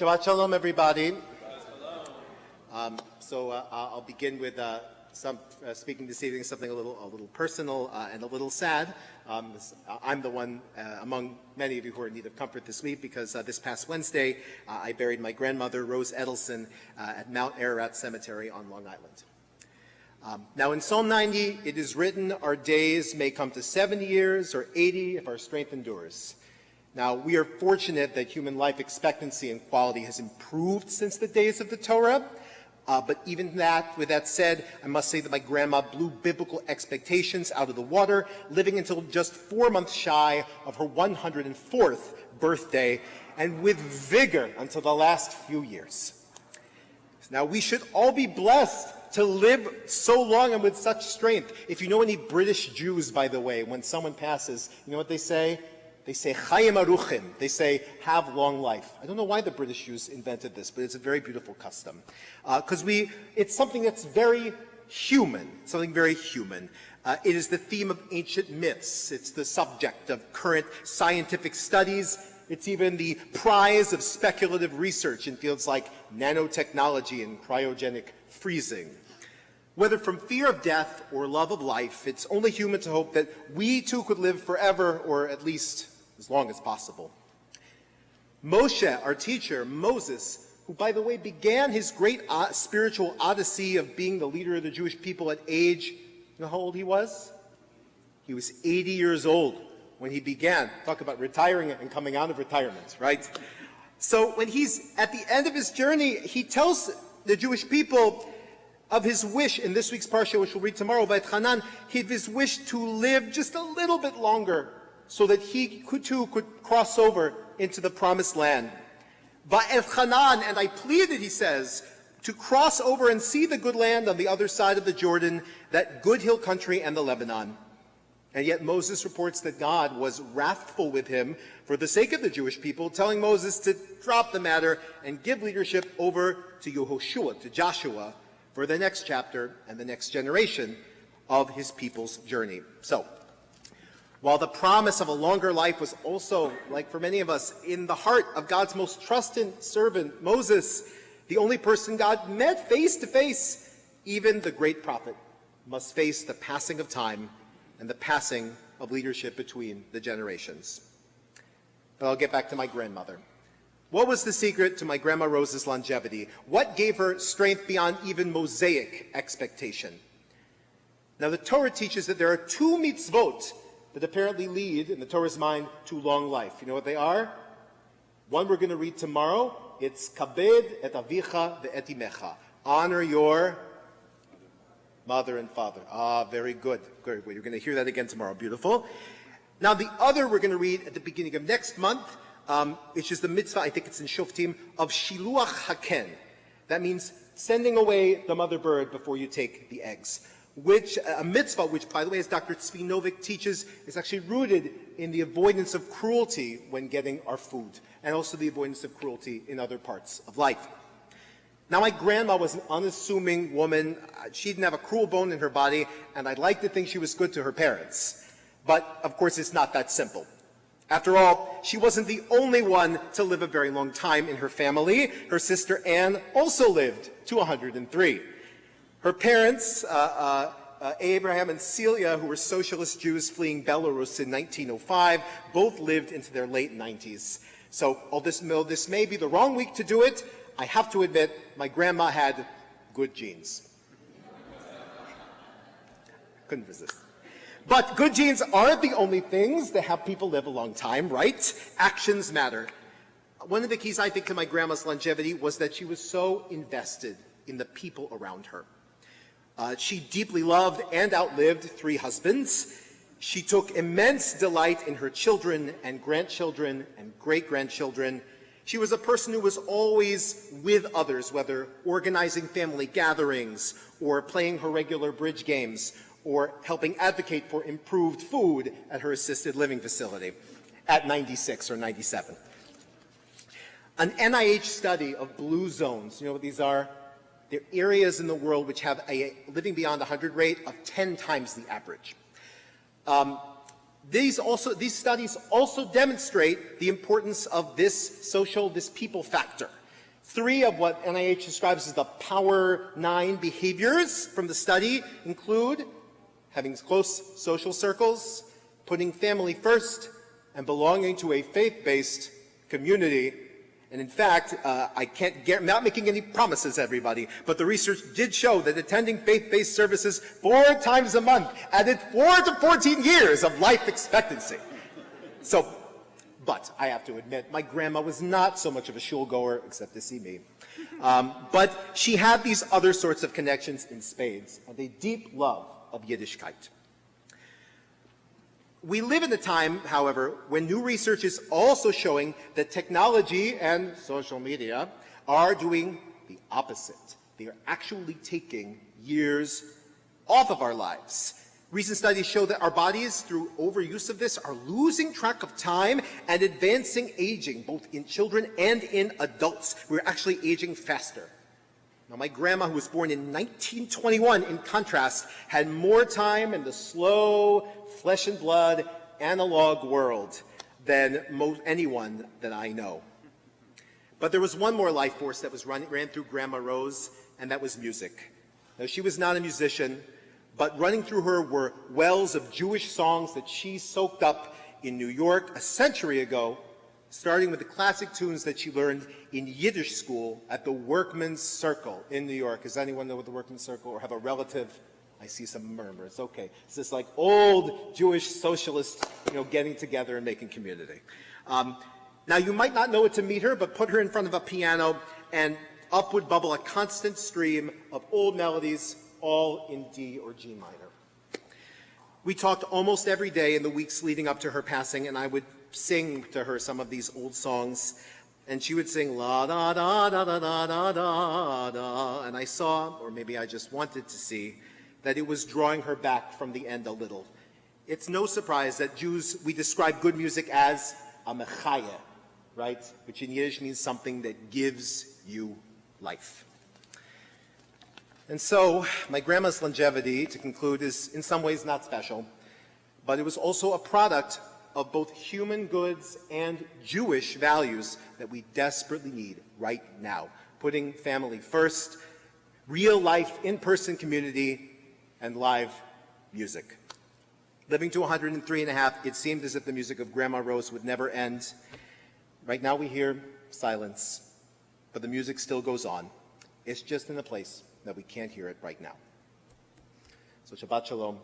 Shabbat Shalom, everybody. I'll begin with speaking this evening something a little personal and a little sad. I'm the one among many of you who are in need of comfort this week because this past Wednesday I buried my grandmother, Rose Edelson, at Mount Ararat Cemetery on Long Island. Now in Psalm 90, it is written, our days may come to 70 years or 80 if our strength endures. Now, we are fortunate that human life expectancy and quality has improved since the days of the Torah. But even with that said, I must say that my grandma blew biblical expectations out of the water, living until just 4 months shy of her 104th birthday, and with vigor until the last few years. Now, we should all be blessed to live so long and with such strength. If you know any British Jews, by the way, when someone passes, you know what they say? They say, Chayim Aruchim. They say, have long life. I don't know why the British Jews invented this, but it's a very beautiful custom. Because it's something that's very human, something very human. It is the theme of ancient myths. It's the subject of current scientific studies. It's even the prize of speculative research in fields like nanotechnology and cryogenic freezing. Whether from fear of death or love of life, it's only human to hope that we too could live forever, or at least as long as possible. Moshe, our teacher, Moses, who, by the way, began his great spiritual odyssey of being the leader of the Jewish people at age, you know how old he was? He was 80 years old when he began. Talk about retiring and coming out of retirement, right? So when he's at the end of his journey, he tells the Jewish people of his wish in this week's parsha, which we'll read tomorrow, Vayetchanan, his wish to live just a little bit longer so that he too could cross over into the promised land. Vayetchanan, and I pleaded, he says, to cross over and see the good land on the other side of the Jordan, that good hill country and the Lebanon. And yet Moses reports that God was wrathful with him for the sake of the Jewish people, telling Moses to drop the matter and give leadership over to Yehoshua, to Joshua, for the next chapter and the next generation of his people's journey. So, while the promise of a longer life was also, like for many of us, in the heart of God's most trusted servant, Moses, the only person God met face to face, even the great prophet must face the passing of time and the passing of leadership between the generations. But I'll get back to my grandmother. What was the secret to my Grandma Rose's longevity? What gave her strength beyond even Mosaic expectation? Now, the Torah teaches that there are two mitzvot that apparently lead, in the Torah's mind, to long life. You know what they are? One we're going to read tomorrow. It's kabed et avicha ve'et imecha. Honor your mother and father. Very good. Good. You're going to hear that again tomorrow. Beautiful. Now, the other we're going to read at the beginning of next month, which is the mitzvah, I think it's in Shoftim, of Shiluach Haken. That means sending away the mother bird before you take the eggs. A mitzvah, which, by the way, as Dr. Tzvi Novik teaches, is actually rooted in the avoidance of cruelty when getting our food, and also the avoidance of cruelty in other parts of life. Now, my grandma was an unassuming woman. She didn't have a cruel bone in her body, and I'd like to think she was good to her parents. But, of course, it's not that simple. After all, she wasn't the only one to live a very long time in her family. Her sister Anne also lived to 103. Her parents, Abraham and Celia, who were socialist Jews fleeing Belarus in 1905, both lived into their late 90s. So, although this may be the wrong week to do it, I have to admit my grandma had good genes. Couldn't resist. But good genes aren't the only things that help people live a long time, right? Actions matter. One of the keys, I think, to my grandma's longevity was that she was so invested in the people around her. She deeply loved and outlived 3 husbands. She took immense delight in her children and grandchildren and great-grandchildren. She was a person who was always with others, whether organizing family gatherings or playing her regular bridge games or helping advocate for improved food at her assisted living facility at 96 or 97. An NIH study of blue zones, you know what these are? They're areas in the world which have a living beyond 100 rate of 10 times the average. These studies also demonstrate the importance of this people factor. 3 of what NIH describes as the Power 9 behaviors from the study include having close social circles, putting family first, and belonging to a faith-based community. And in fact, I'm not making any promises, everybody, but the research did show that attending faith-based services 4 times a month added 4 to 14 years of life expectancy. But I have to admit, my grandma was not so much of a shul goer, except to see me. But she had these other sorts of connections in spades, and a deep love of Yiddishkeit. We live in a time, however, when new research is also showing that technology and social media are doing the opposite. They are actually taking years off of our lives. Recent studies show that our bodies, through overuse of this, are losing track of time and advancing aging, both in children and in adults. We're actually aging faster. Now, my grandma, who was born in 1921, in contrast, had more time in the slow, flesh and blood, analog world than anyone that I know. But there was one more life force that ran through Grandma Rose, and that was music. Now, she was not a musician, but running through her were wells of Jewish songs that she soaked up in New York a century ago, starting with the classic tunes that she learned in Yiddish school at the Workman's Circle in New York. Does anyone know what the Workman's Circle, or have a relative? I see some murmurs. Okay. It's this like old Jewish socialists, getting together and making community. Now, you might not know it to meet her, but put her in front of a piano, and up would bubble a constant stream of old melodies, all in D or G minor. We talked almost every day in the weeks leading up to her passing, and I would sing to her some of these old songs, and she would sing la da da da da da da da da, and I saw, or maybe I just wanted to see, that it was drawing her back from the end a little. It's no surprise that Jews, we describe good music as a mechaya, right? Which in Yiddish means something that gives you life. And so, my grandma's longevity, to conclude, is in some ways not special, but it was also a product of both human goods and Jewish values that we desperately need right now. Putting family first, real life, in-person community, and live music. Living to 103 and a half, it seemed as if the music of Grandma Rose would never end. Right now we hear silence, but the music still goes on. It's just in a place that we can't hear it right now. So Shabbat Shalom.